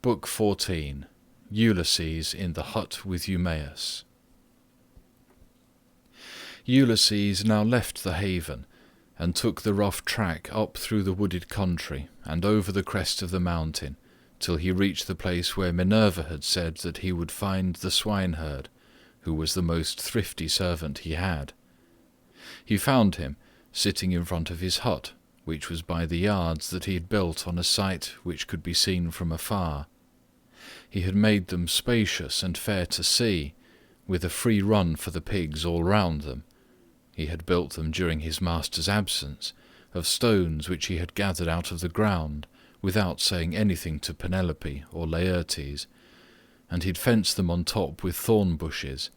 Book 14. Ulysses in the hut with Eumaeus. Ulysses now left the haven, and took the rough track up through the wooded country and over the crest of the mountain, till he reached the place where Minerva had said that he would find the swineherd, who was the most thrifty servant he had. He found him sitting in front of his hut, which was by the yards that he had built on a site which could be seen from afar. He had made them spacious and fair to see, with a free run for the pigs all round them. He had built them during his master's absence, of stones which he had gathered out of the ground, without saying anything to Penelope or Laertes, and he'd fenced them on top with thorn bushes.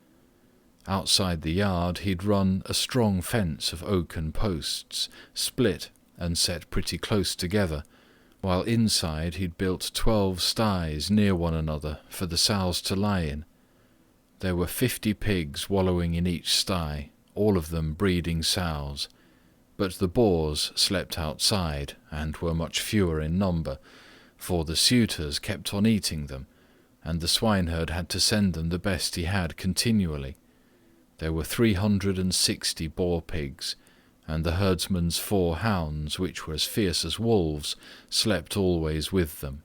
Outside the yard he'd run a strong fence of oaken posts, split and set pretty close together, while inside he'd built 12 sties near one another for the sows to lie in. There were 50 pigs wallowing in each sty, all of them breeding sows, but the boars slept outside and were much fewer in number, for the suitors kept on eating them, and the swineherd had to send them the best he had continually. There were 360 boar pigs, and the herdsman's 4 hounds, which were as fierce as wolves, slept always with them.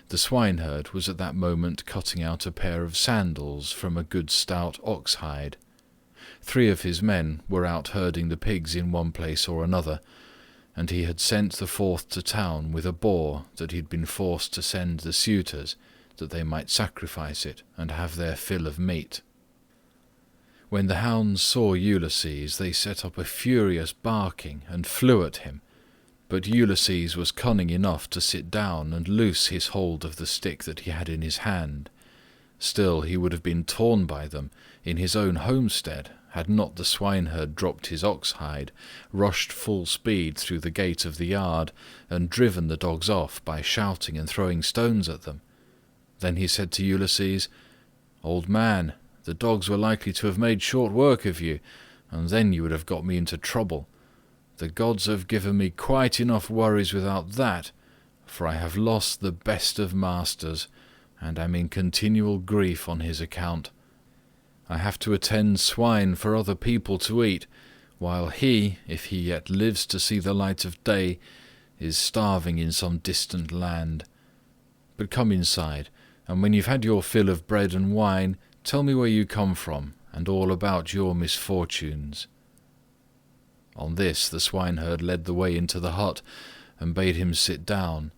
The swineherd was at that moment cutting out a pair of sandals from a good stout ox hide. 3 of his men were out herding the pigs in one place or another, and he had sent the 4th to town with a boar that he'd been forced to send the suitors, that they might sacrifice it and have their fill of meat. When the hounds saw Ulysses, they set up a furious barking and flew at him, but Ulysses was cunning enough to sit down and loose his hold of the stick that he had in his hand. Still he would have been torn by them in his own homestead, had not the swineherd dropped his ox hide, rushed full speed through the gate of the yard, and driven the dogs off by shouting and throwing stones at them. Then he said to Ulysses, "Old man, the dogs were likely to have made short work of you, and then you would have got me into trouble. The gods have given me quite enough worries without that, for I have lost the best of masters, and am in continual grief on his account. I have to attend swine for other people to eat, while he, if he yet lives to see the light of day, is starving in some distant land. But come inside, and when you've had your fill of bread and wine, tell me where you come from, and all about your misfortunes." On this the swineherd led the way into the hut, and bade him sit down.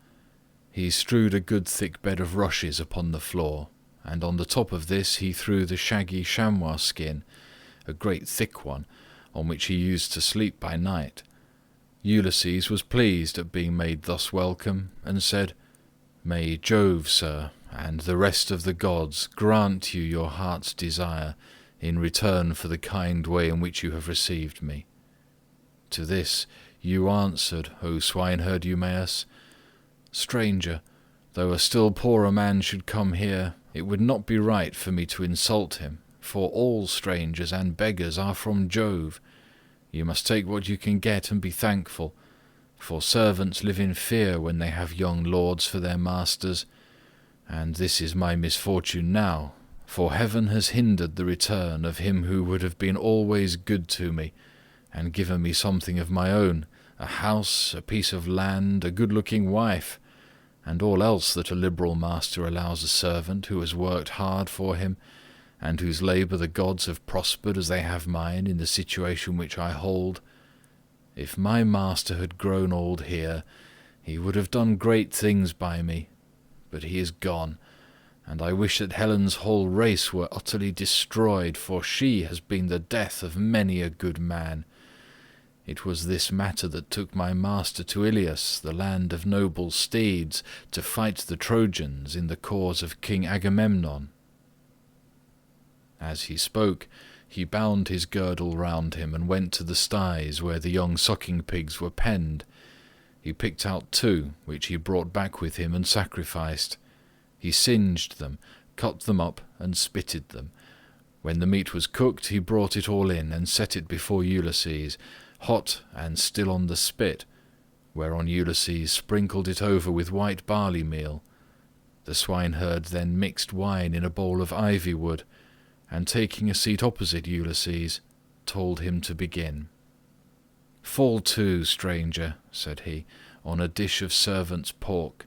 He strewed a good thick bed of rushes upon the floor, and on the top of this he threw the shaggy chamois skin, a great thick one, on which he used to sleep by night. Ulysses was pleased at being made thus welcome, and said, "May Jove, sir, and the rest of the gods grant you your heart's desire in return for the kind way in which you have received me." To this you answered, O swineherd Eumaeus, "Stranger, though a still poorer man should come here, it would not be right for me to insult him, for all strangers and beggars are from Jove. You must take what you can get and be thankful, for servants live in fear when they have young lords for their masters, and this is my misfortune now, for heaven has hindered the return of him who would have been always good to me, and given me something of my own, a house, a piece of land, a good-looking wife, and all else that a liberal master allows a servant who has worked hard for him, and whose labour the gods have prospered as they have mine in the situation which I hold. If my master had grown old here, he would have done great things by me, but he is gone, and I wish that Helen's whole race were utterly destroyed, for she has been the death of many a good man. It was this matter that took my master to Ilios, the land of noble steeds, to fight the Trojans in the cause of King Agamemnon." As he spoke, he bound his girdle round him and went to the sties where the young sucking pigs were penned. He picked out 2, which he brought back with him and sacrificed. He singed them, cut them up, and spitted them. When the meat was cooked, he brought it all in and set it before Ulysses, hot and still on the spit, whereon Ulysses sprinkled it over with white barley meal. The swineherd then mixed wine in a bowl of ivy wood, and taking a seat opposite Ulysses, told him to begin. "Fall to, stranger," said he, "on a dish of servants' pork.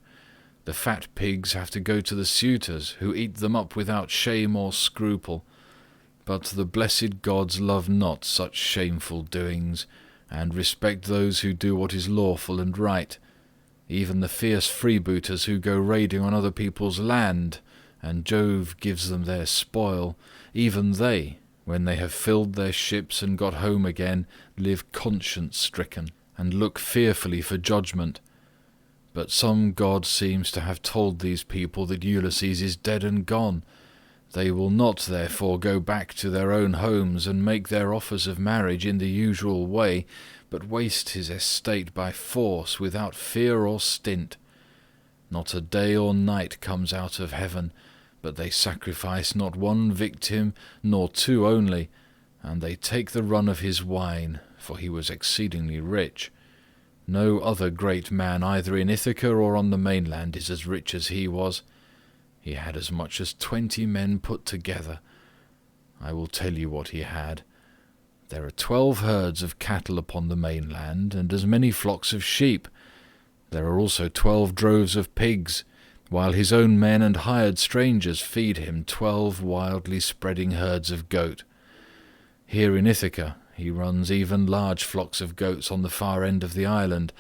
The fat pigs have to go to the suitors, who eat them up without shame or scruple. But the blessed gods love not such shameful doings, and respect those who do what is lawful and right. Even the fierce freebooters who go raiding on other people's land, and Jove gives them their spoil, even they, when they have filled their ships and got home again, live conscience-stricken, and look fearfully for judgment. But some god seems to have told these people that Ulysses is dead and gone. They will not therefore go back to their own homes and make their offers of marriage in the usual way, but waste his estate by force without fear or stint. Not a day or night comes out of heaven, but they sacrifice not one victim, nor two only, and they take the run of his wine, for he was exceedingly rich. No other great man either in Ithaca or on the mainland is as rich as he was. He had as much as 20 men put together. I will tell you what he had. There are 12 herds of cattle upon the mainland, and as many flocks of sheep. There are also 12 droves of pigs, while his own men and hired strangers feed him 12 wildly spreading herds of goat. Here in Ithaca he runs even large flocks of goats on the far end of the island,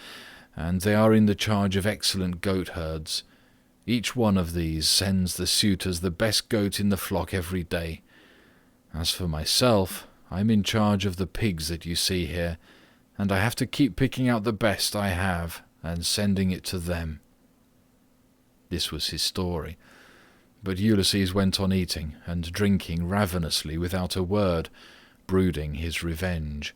and they are in the charge of excellent goat herds. Each one of these sends the suitors the best goat in the flock every day. As for myself, I'm in charge of the pigs that you see here, and I have to keep picking out the best I have and sending it to them." This was his story, but Ulysses went on eating and drinking ravenously without a word, brooding his revenge.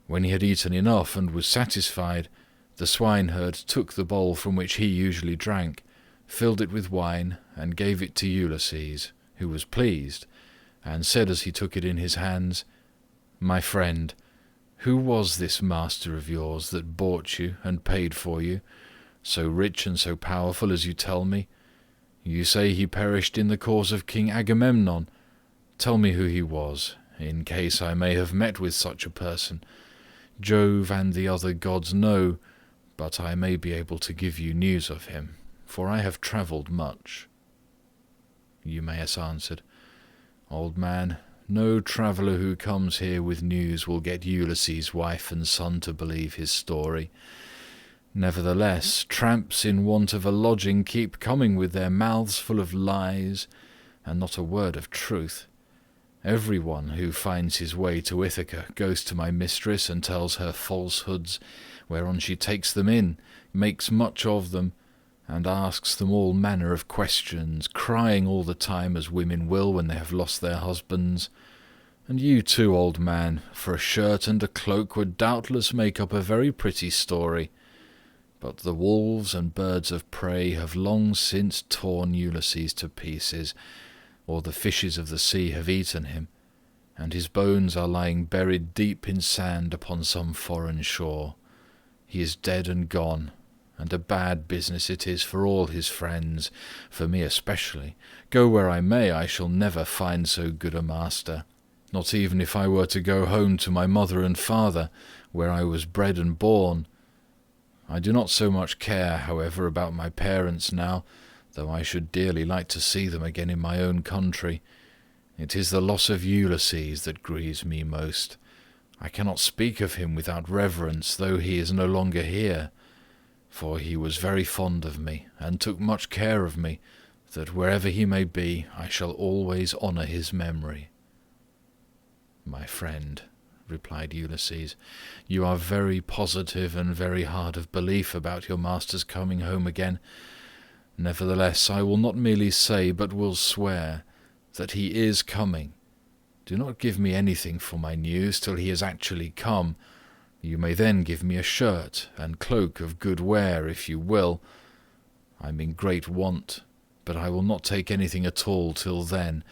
When he had eaten enough and was satisfied, the swineherd took the bowl from which he usually drank, filled it with wine, and gave it to Ulysses, who was pleased, and said as he took it in his hands, "My friend, who was this master of yours that bought you and paid for you, so rich and so powerful as you tell me? You say he perished in the cause of King Agamemnon. Tell me who he was, in case I may have met with such a person. Jove and the other gods know, but I may be able to give you news of him, for I have travelled much." Eumaeus answered, "Old man, no traveller who comes here with news will get Ulysses' wife and son to believe his story. Nevertheless, tramps in want of a lodging keep coming with their mouths full of lies, and not a word of truth. Every one who finds his way to Ithaca goes to my mistress and tells her falsehoods, whereon she takes them in, makes much of them, and asks them all manner of questions, crying all the time as women will when they have lost their husbands. And you too, old man, for a shirt and a cloak would doubtless make up a very pretty story. But the wolves and birds of prey have long since torn Ulysses to pieces, or the fishes of the sea have eaten him, and his bones are lying buried deep in sand upon some foreign shore. He is dead and gone, and a bad business it is for all his friends, for me especially. Go where I may, I shall never find so good a master, not even if I were to go home to my mother and father, where I was bred and born. I do not so much care, however, about my parents now, though I should dearly like to see them again in my own country. It is the loss of Ulysses that grieves me most. I cannot speak of him without reverence, though he is no longer here. For he was very fond of me, and took much care of me, that wherever he may be, I shall always honour his memory." "My friend," replied Ulysses, "you are very positive and very hard of belief about your master's coming home again. Nevertheless, I will not merely say, but will swear, that he is coming. Do not give me anything for my news till he has actually come. You may then give me a shirt and cloak of good wear, if you will. I am in great want, but I will not take anything at all till then,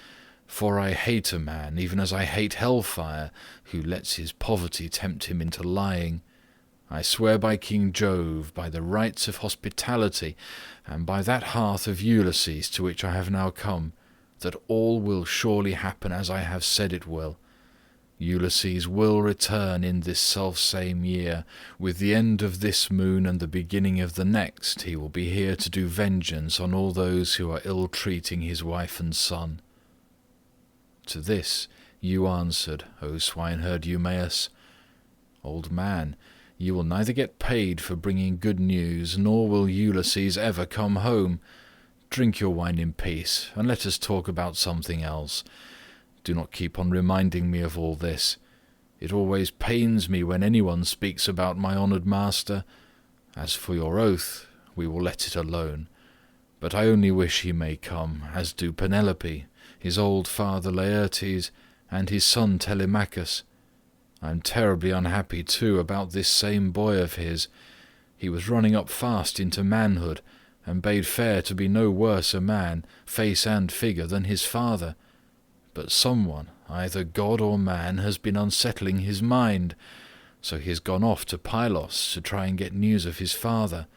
for I hate a man, even as I hate hellfire, who lets his poverty tempt him into lying. I swear by King Jove, by the rites of hospitality, and by that hearth of Ulysses to which I have now come, that all will surely happen as I have said it will. Ulysses will return in this selfsame year. With the end of this moon and the beginning of the next, he will be here to do vengeance on all those who are ill-treating his wife and son." To this you answered, O swineherd Eumaeus, "Old man, you will neither get paid for bringing good news, nor will Ulysses ever come home. Drink your wine in peace, and let us talk about something else. Do not keep on reminding me of all this. It always pains me when anyone speaks about my honoured master. As for your oath, we will let it alone. But I only wish he may come, as do Penelope, his old father Laertes, and his son Telemachus. I am terribly unhappy too about this same boy of his. He was running up fast into manhood, and bade fair to be no worse a man, face and figure, than his father. But someone, either god or man, has been unsettling his mind, so he has gone off to Pylos to try and get news of his father,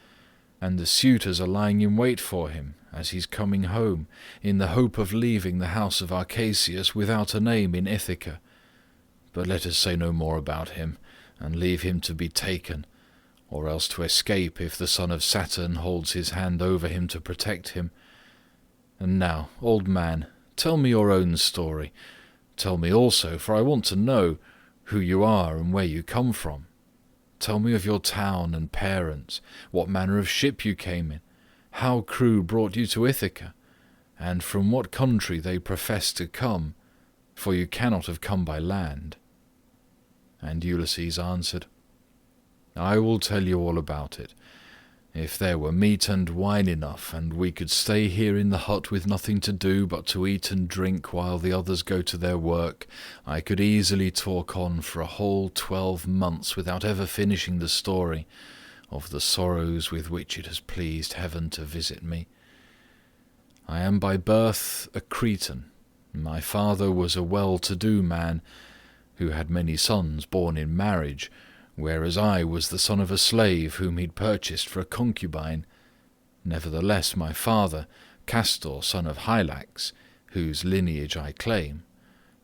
and the suitors are lying in wait for him as he's coming home, in the hope of leaving the house of Arcasius without a name in Ithaca. But let us say no more about him, and leave him to be taken, or else to escape if the son of Saturn holds his hand over him to protect him. And now, old man, tell me your own story. Tell me also, for I want to know, who you are and where you come from. Tell me of your town and parents, what manner of ship you came in, how crew brought you to Ithaca, and from what country they profess to come, for you cannot have come by land." And Ulysses answered, "I will tell you all about it. If there were meat and wine enough, and we could stay here in the hut with nothing to do but to eat and drink while the others go to their work, I could easily talk on for a whole 12 months without ever finishing the story of the sorrows with which it has pleased heaven to visit me. I am by birth a Cretan. My father was a well-to-do man, who had many sons born in marriage, whereas I was the son of a slave whom he'd purchased for a concubine. Nevertheless my father, Castor son of Hylax, whose lineage I claim,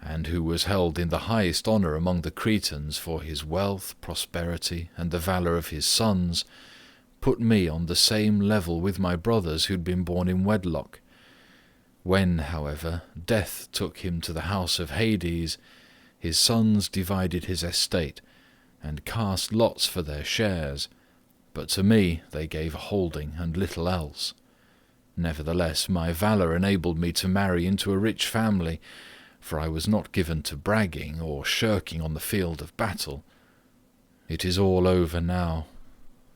and who was held in the highest honour among the Cretans for his wealth, prosperity, and the valour of his sons, put me on the same level with my brothers who'd been born in wedlock. When, however, death took him to the house of Hades, his sons divided his estate, and cast lots for their shares, but to me they gave a holding and little else. Nevertheless my valour enabled me to marry into a rich family, for I was not given to bragging or shirking on the field of battle. It is all over now.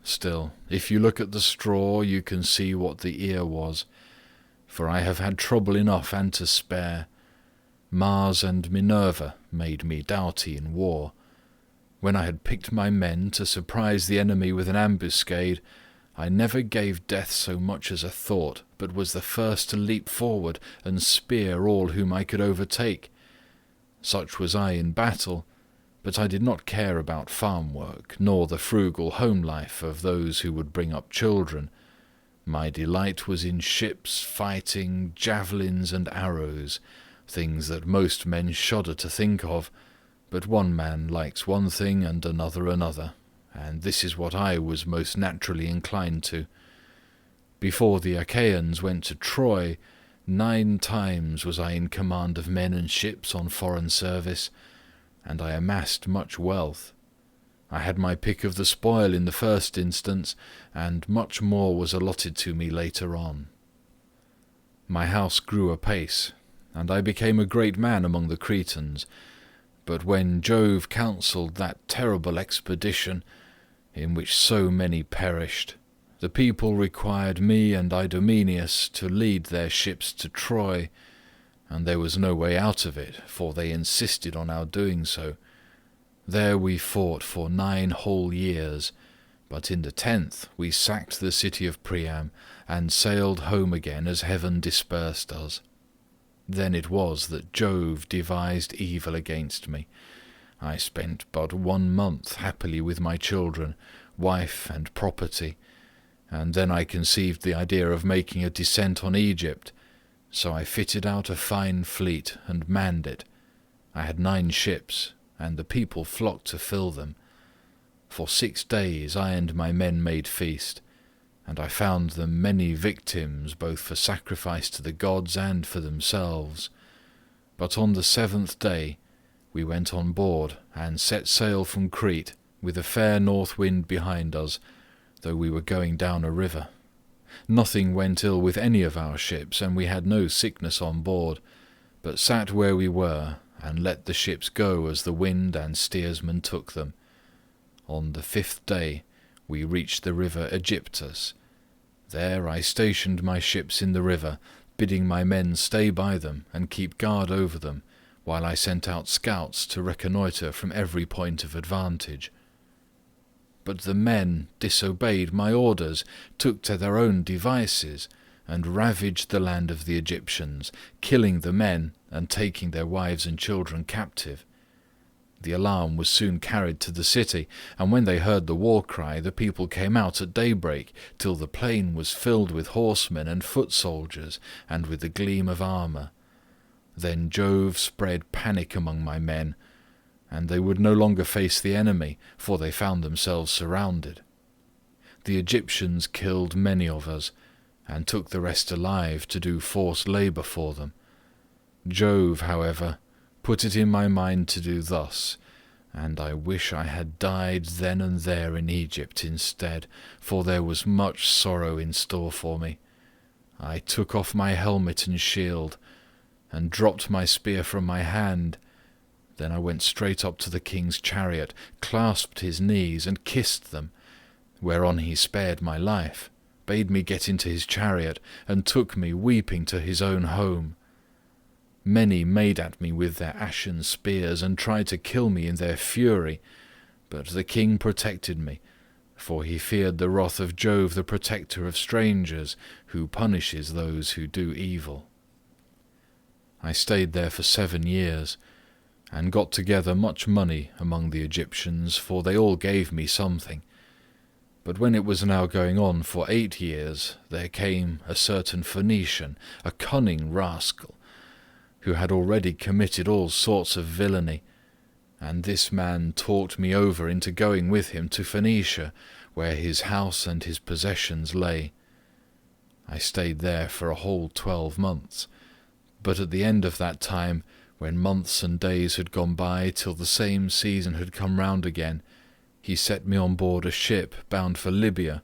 Still, if you look at the straw, you can see what the ear was, for I have had trouble enough and to spare. Mars and Minerva made me doughty in war. When I had picked my men to surprise the enemy with an ambuscade, I never gave death so much as a thought, but was the first to leap forward and spear all whom I could overtake. Such was I in battle, but I did not care about farm work, nor the frugal home life of those who would bring up children. My delight was in ships, fighting, javelins, and arrows, things that most men shudder to think of, but one man likes one thing and another another, and this is what I was most naturally inclined to. Before the Achaeans went to Troy, 9 times was I in command of men and ships on foreign service, and I amassed much wealth. I had my pick of the spoil in the first instance, and much more was allotted to me later on. My house grew apace, and I became a great man among the Cretans, but when Jove counselled that terrible expedition, in which so many perished, the people required me and Idomeneus to lead their ships to Troy, and there was no way out of it, for they insisted on our doing so. There we fought for 9 whole years, but in the 10th we sacked the city of Priam, and sailed home again as heaven dispersed us. Then it was that Jove devised evil against me. I spent but 1 month happily with my children, wife and property, and then I conceived the idea of making a descent on Egypt, so I fitted out a fine fleet and manned it. I had 9 ships, and the people flocked to fill them. For 6 days I and my men made feast, and I found them many victims both for sacrifice to the gods and for themselves. But on the 7th day we went on board and set sail from Crete with a fair north wind behind us, though we were going down a river. Nothing went ill with any of our ships, and we had no sickness on board, but sat where we were and let the ships go as the wind and steersman took them. On the 5th day we reached the river Aegyptus. There I stationed my ships in the river, bidding my men stay by them and keep guard over them, while I sent out scouts to reconnoitre from every point of advantage. But the men disobeyed my orders, took to their own devices, and ravaged the land of the Egyptians, killing the men and taking their wives and children captive. The alarm was soon carried to the city, and when they heard the war cry, the people came out at daybreak, till the plain was filled with horsemen and foot soldiers, and with the gleam of armour. Then Jove spread panic among my men, and they would no longer face the enemy, for they found themselves surrounded. The Egyptians killed many of us, and took the rest alive to do forced labour for them. Jove, however, put it in my mind to do thus, and I wish I had died then and there in Egypt instead, for there was much sorrow in store for me. I took off my helmet and shield, and dropped my spear from my hand. Then I went straight up to the king's chariot, clasped his knees, and kissed them, whereon he spared my life, bade me get into his chariot, and took me weeping to his own home. Many made at me with their ashen spears, and tried to kill me in their fury, but the king protected me, for he feared the wrath of Jove, the protector of strangers, who punishes those who do evil. I stayed there for 7 years, and got together much money among the Egyptians, for they all gave me something. But when it was now going on for 8 years, there came a certain Phoenician, a cunning rascal, who had already committed all sorts of villainy, and this man talked me over into going with him to Phoenicia, where his house and his possessions lay. I stayed there for a whole 12 months, but at the end of that time, when months and days had gone by till the same season had come round again, he set me on board a ship bound for Libya,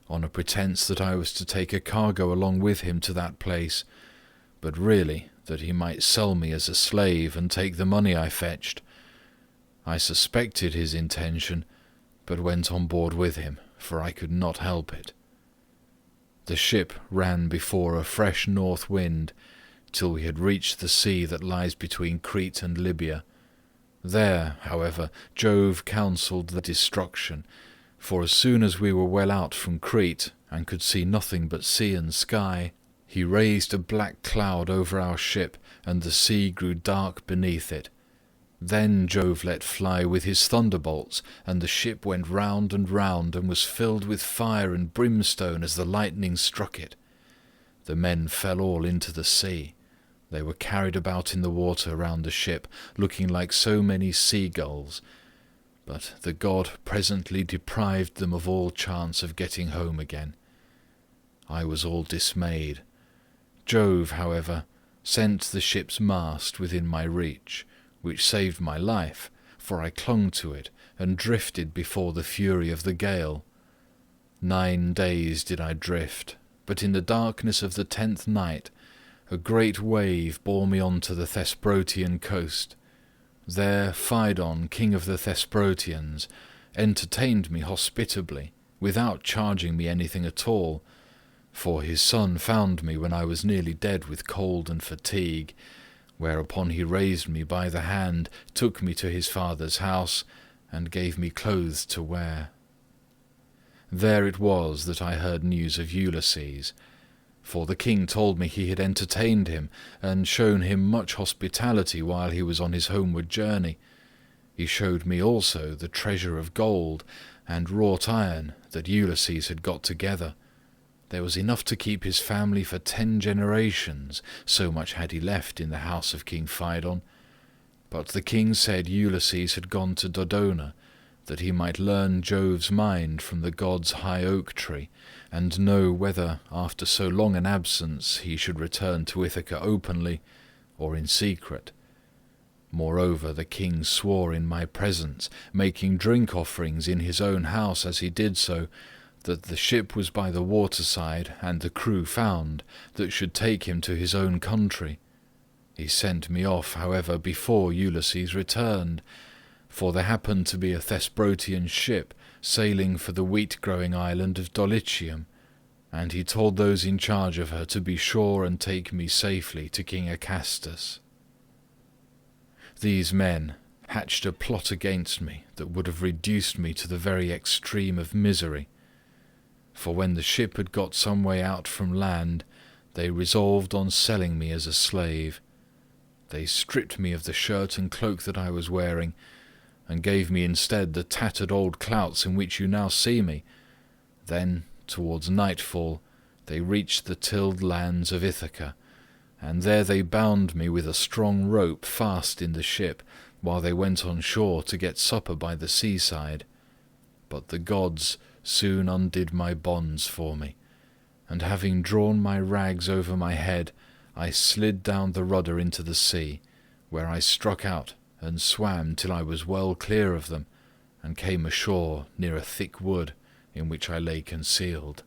on a pretence that I was to take a cargo along with him to that place, but really that he might sell me as a slave and take the money I fetched. I suspected his intention, but went on board with him, for I could not help it. The ship ran before a fresh north wind, till we had reached the sea that lies between Crete and Libya. There, however, Jove counselled the destruction, for as soon as we were well out from Crete, and could see nothing but sea and sky, he raised a black cloud over our ship, and the sea grew dark beneath it. Then Jove let fly with his thunderbolts, and the ship went round, and was filled with fire and brimstone as the lightning struck it. The men fell all into the sea. They were carried about in the water round the ship, looking like so many seagulls. But the god presently deprived them of all chance of getting home again. I was all dismayed. Jove, however, sent the ship's mast within my reach, which saved my life, for I clung to it and drifted before the fury of the gale. 9 days did I drift, but in the darkness of the 10th night a great wave bore me on to the Thesprotian coast. There Phaedon, king of the Thesprotians, entertained me hospitably, without charging me anything at all, for his son found me when I was nearly dead with cold and fatigue, whereupon he raised me by the hand, took me to his father's house, and gave me clothes to wear. There it was that I heard news of Ulysses, for the king told me he had entertained him, and shown him much hospitality while he was on his homeward journey. He showed me also the treasure of gold and wrought iron that Ulysses had got together. There was enough to keep his family for 10 generations, so much had he left in the house of King Phaedon. But the king said Ulysses had gone to Dodona, that he might learn Jove's mind from the god's high oak tree, and know whether, after so long an absence, he should return to Ithaca openly, or in secret. Moreover, the king swore in my presence, making drink offerings in his own house as he did so, that the ship was by the waterside, and the crew found, that should take him to his own country. He sent me off, however, before Ulysses returned, for there happened to be a Thesprotian ship sailing for the wheat-growing island of Dulichium, and he told those in charge of her to be sure and take me safely to King Acastus. These men hatched a plot against me that would have reduced me to the very extreme of misery. For when the ship had got some way out from land, they resolved on selling me as a slave. They stripped me of the shirt and cloak that I was wearing, and gave me instead the tattered old clouts in which you now see me. Then, towards nightfall, they reached the tilled lands of Ithaca, and there they bound me with a strong rope fast in the ship, while they went on shore to get supper by the seaside. But the gods soon undid my bonds for me, and having drawn my rags over my head, I slid down the rudder into the sea, where I struck out and swam till I was well clear of them, and came ashore near a thick wood in which I lay concealed.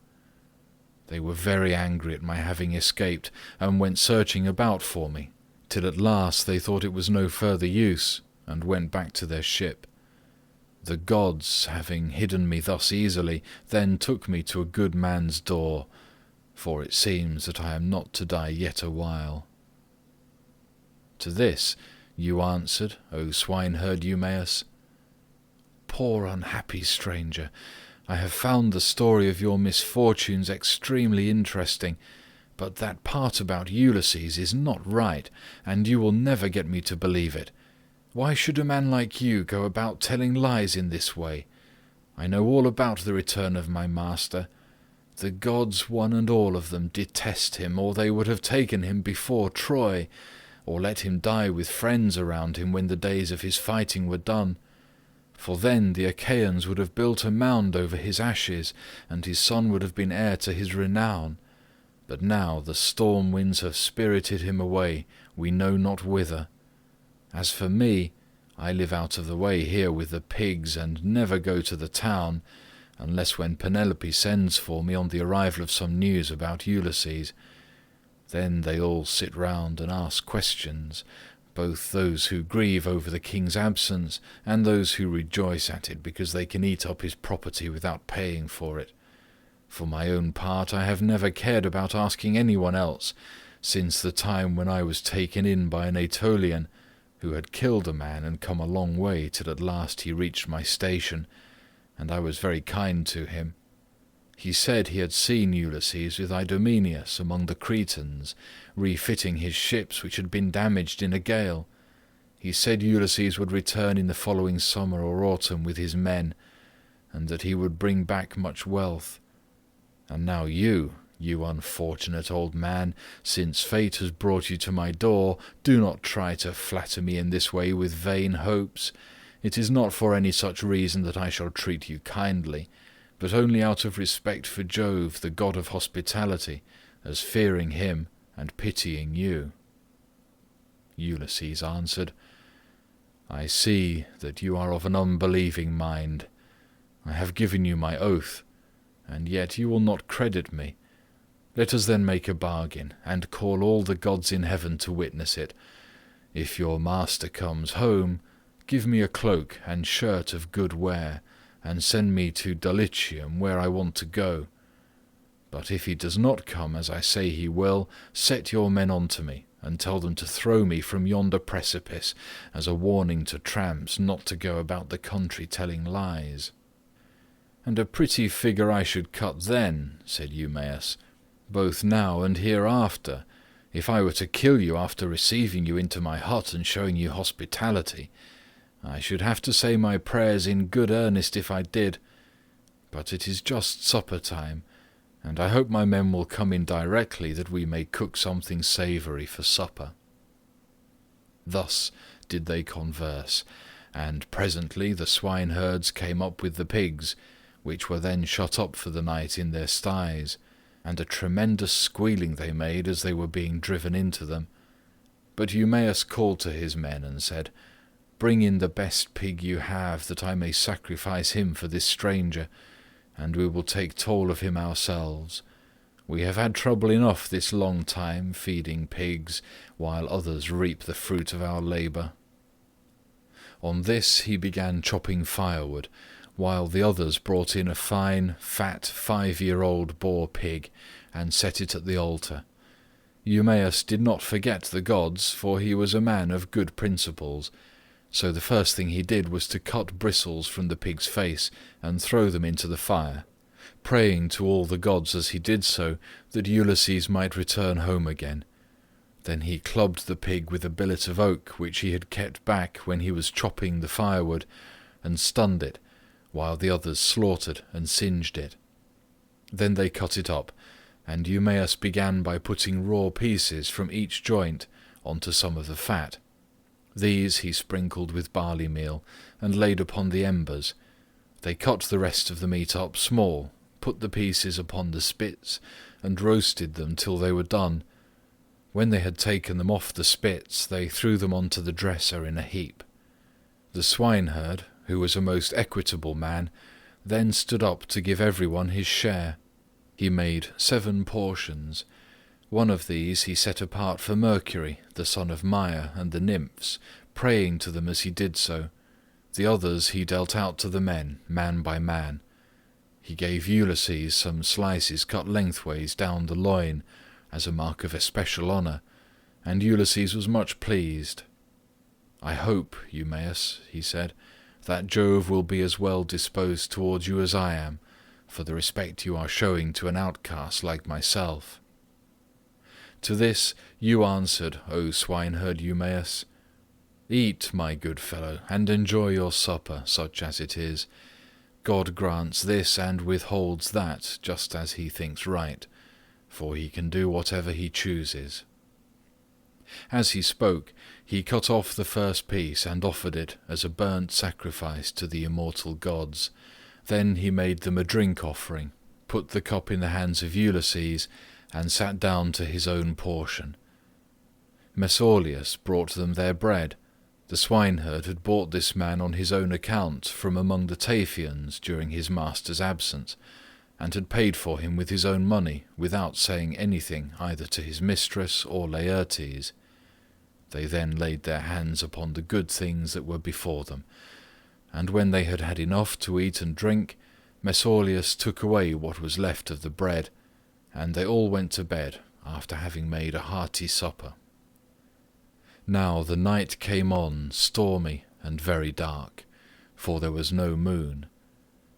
They were very angry at my having escaped, and went searching about for me, till at last they thought it was no further use, and went back to their ship. The gods, having hidden me thus easily, then took me to a good man's door, for it seems that I am not to die yet a while. To this you answered, O swineherd Eumaeus, Poor unhappy stranger, I have found the story of your misfortunes extremely interesting, but that part about Ulysses is not right, and you will never get me to believe it. Why should a man like you go about telling lies in this way? I know all about the return of my master. The gods, one and all of them, detest him, or they would have taken him before Troy, or let him die with friends around him when the days of his fighting were done. For then the Achaeans would have built a mound over his ashes, and his son would have been heir to his renown. But now the storm winds have spirited him away, we know not whither. As for me, I live out of the way here with the pigs, and never go to the town, unless when Penelope sends for me on the arrival of some news about Ulysses. Then they all sit round and ask questions, both those who grieve over the king's absence, and those who rejoice at it because they can eat up his property without paying for it. For my own part, I have never cared about asking anyone else, since the time when I was taken in by an Aetolian, who had killed a man and come a long way till at last he reached my station, and I was very kind to him. He said he had seen Ulysses with Idomeneus among the Cretans, refitting his ships which had been damaged in a gale. He said Ulysses would return in the following summer or autumn with his men, and that he would bring back much wealth. And now you unfortunate old man, since fate has brought you to my door, do not try to flatter me in this way with vain hopes. It is not for any such reason that I shall treat you kindly, but only out of respect for Jove, the god of hospitality, as fearing him and pitying you. Ulysses answered, I see that you are of an unbelieving mind. I have given you my oath, and yet you will not credit me. Let us then make a bargain, and call all the gods in heaven to witness it. If your master comes home, give me a cloak and shirt of good wear, and send me to Dulichium, where I want to go. But if he does not come, as I say he will, set your men on to me, and tell them to throw me from yonder precipice, as a warning to tramps not to go about the country telling lies. And a pretty figure I should cut then, said Eumaeus, both now and hereafter, if I were to kill you after receiving you into my hut and showing you hospitality. I should have to say my prayers in good earnest if I did. But it is just supper time, and I hope my men will come in directly that we may cook something savoury for supper." Thus did they converse, and presently the swineherds came up with the pigs, which were then shut up for the night in their sties, and a tremendous squealing they made as they were being driven into them. But Eumaeus called to his men and said, "Bring in the best pig you have, that I may sacrifice him for this stranger, and we will take toll of him ourselves. We have had trouble enough this long time feeding pigs, while others reap the fruit of our labour." On this he began chopping firewood, while the others brought in a fine, fat, 5-year-old boar pig, and set it at the altar. Eumaeus did not forget the gods, for he was a man of good principles, so the first thing he did was to cut bristles from the pig's face and throw them into the fire, praying to all the gods as he did so that Ulysses might return home again. Then he clubbed the pig with a billet of oak which he had kept back when he was chopping the firewood, and stunned it, while the others slaughtered and singed it. Then they cut it up, and Eumaeus began by putting raw pieces from each joint onto some of the fat. These he sprinkled with barley meal, and laid upon the embers. They cut the rest of the meat up small, put the pieces upon the spits, and roasted them till they were done. When they had taken them off the spits, they threw them onto the dresser in a heap. The swineherd, who was a most equitable man, then stood up to give everyone his share. He made 7 portions. One of these he set apart for Mercury, the son of Maia, and the nymphs, praying to them as he did so. The others he dealt out to the men, man by man. He gave Ulysses some slices cut lengthways down the loin, as a mark of especial honour, and Ulysses was much pleased. "I hope, Eumaeus," he said, "that Jove will be as well disposed towards you as I am, for the respect you are showing to an outcast like myself." To this you answered, O swineherd Eumaeus, "Eat, my good fellow, and enjoy your supper, such as it is. God grants this and withholds that, just as he thinks right, for he can do whatever he chooses." As he spoke, he cut off the first piece and offered it as a burnt sacrifice to the immortal gods. Then he made them a drink offering, put the cup in the hands of Ulysses, and sat down to his own portion. Mesaulius brought them their bread. The swineherd had bought this man on his own account from among the Taphians during his master's absence, and had paid for him with his own money, without saying anything either to his mistress or Laertes. They then laid their hands upon the good things that were before them, and when they had had enough to eat and drink, Mesaulius took away what was left of the bread, and they all went to bed after having made a hearty supper. Now the night came on stormy and very dark, for there was no moon.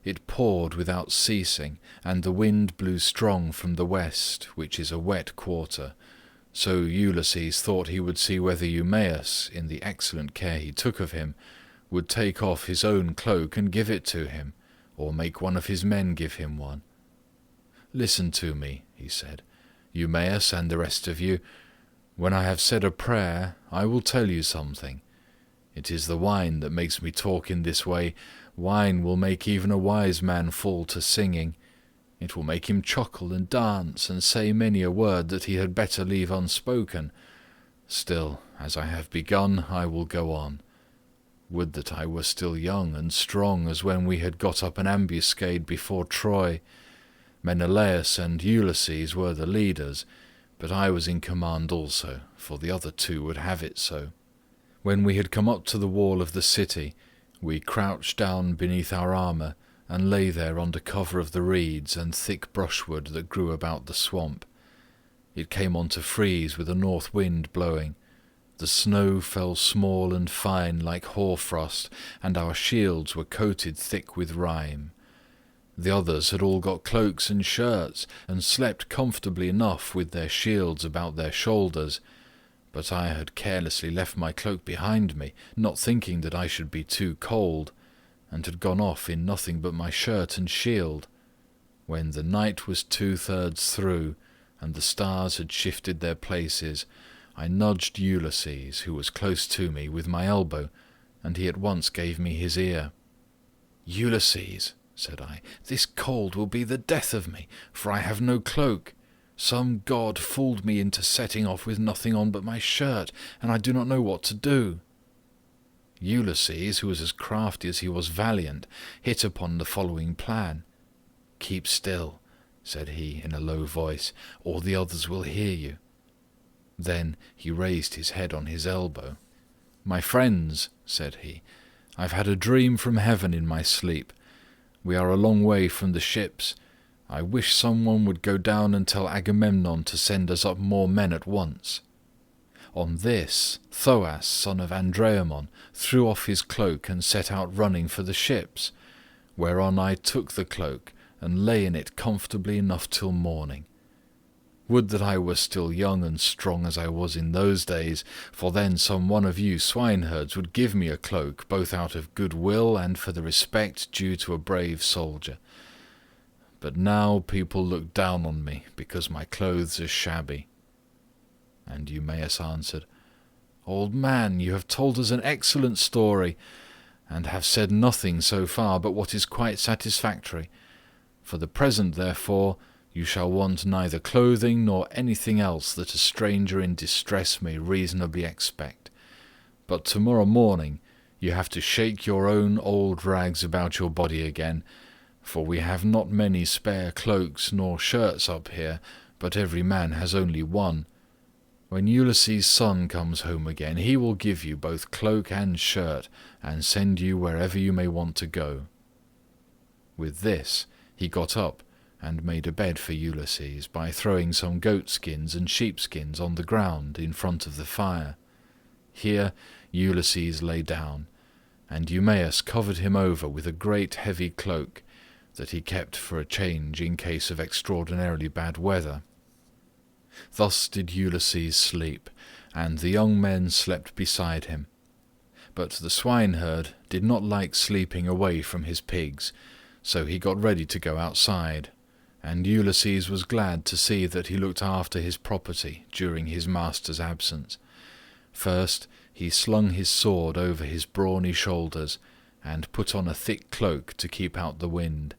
It poured without ceasing, and the wind blew strong from the west, which is a wet quarter. So Ulysses thought he would see whether Eumaeus, in the excellent care he took of him, would take off his own cloak and give it to him, or make one of his men give him one. "Listen to me," he said, "Eumaeus and the rest of you. When I have said a prayer, I will tell you something. It is the wine that makes me talk in this way. Wine will make even a wise man fall to singing. It will make him chuckle and dance and say many a word that he had better leave unspoken. Still, as I have begun, I will go on. Would that I were still young and strong as when we had got up an ambuscade before Troy. Menelaus and Ulysses were the leaders, but I was in command also, for the other 2 would have it so. When we had come up to the wall of the city, we crouched down beneath our armour, and lay there under cover of the reeds and thick brushwood that grew about the swamp. It came on to freeze with a north wind blowing. The snow fell small and fine like hoarfrost, and our shields were coated thick with rime. The others had all got cloaks and shirts, and slept comfortably enough with their shields about their shoulders, But I had carelessly left my cloak behind me, not thinking that I should be too cold, and had gone off in nothing but my shirt and shield. When the night was 2/3 through, and the stars had shifted their places, I nudged Ulysses, who was close to me, with my elbow, and he at once gave me his ear. "Ulysses," said I, "this cold will be the death of me, for I have no cloak. Some god fooled me into setting off with nothing on but my shirt, and I do not know what to do." Ulysses, who was as crafty as he was valiant, hit upon the following plan. "Keep still," said he in a low voice, "or the others will hear you." Then he raised his head on his elbow. "My friends," said he, "I've had a dream from heaven in my sleep. We are a long way from the ships. I wish someone would go down and tell Agamemnon to send us up more men at once." On this, Thoas, son of Andreamon, threw off his cloak and set out running for the ships, whereon I took the cloak and lay in it comfortably enough till morning. Would that I were still young and strong as I was in those days, for then some one of you swineherds would give me a cloak, both out of good will and for the respect due to a brave soldier. But now people look down on me because my clothes are shabby." And Eumaeus answered, "Old man, you have told us an excellent story, and have said nothing so far but what is quite satisfactory. For the present, therefore, you shall want neither clothing nor anything else that a stranger in distress may reasonably expect. But tomorrow morning you have to shake your own old rags about your body again, for we have not many spare cloaks nor shirts up here, but every man has only one. When Ulysses' son comes home again, he will give you both cloak and shirt, and send you wherever you may want to go." With this he got up and made a bed for Ulysses by throwing some goatskins and sheepskins on the ground in front of the fire. Here Ulysses lay down, and Eumaeus covered him over with a great heavy cloak that he kept for a change in case of extraordinarily bad weather. Thus did Ulysses sleep, and the young men slept beside him. But the swineherd did not like sleeping away from his pigs, so he got ready to go outside, and Ulysses was glad to see that he looked after his property during his master's absence. First he slung his sword over his brawny shoulders, and put on a thick cloak to keep out the wind.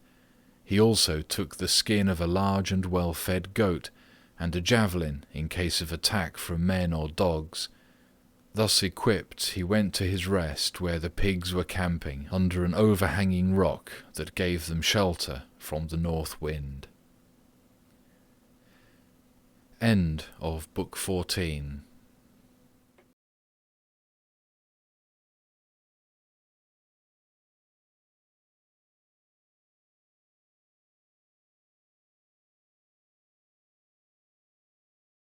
He also took the skin of a large and well-fed goat, and a javelin in case of attack from men or dogs. Thus equipped, he went to his rest where the pigs were camping under an overhanging rock that gave them shelter from the north wind. End of Book 14.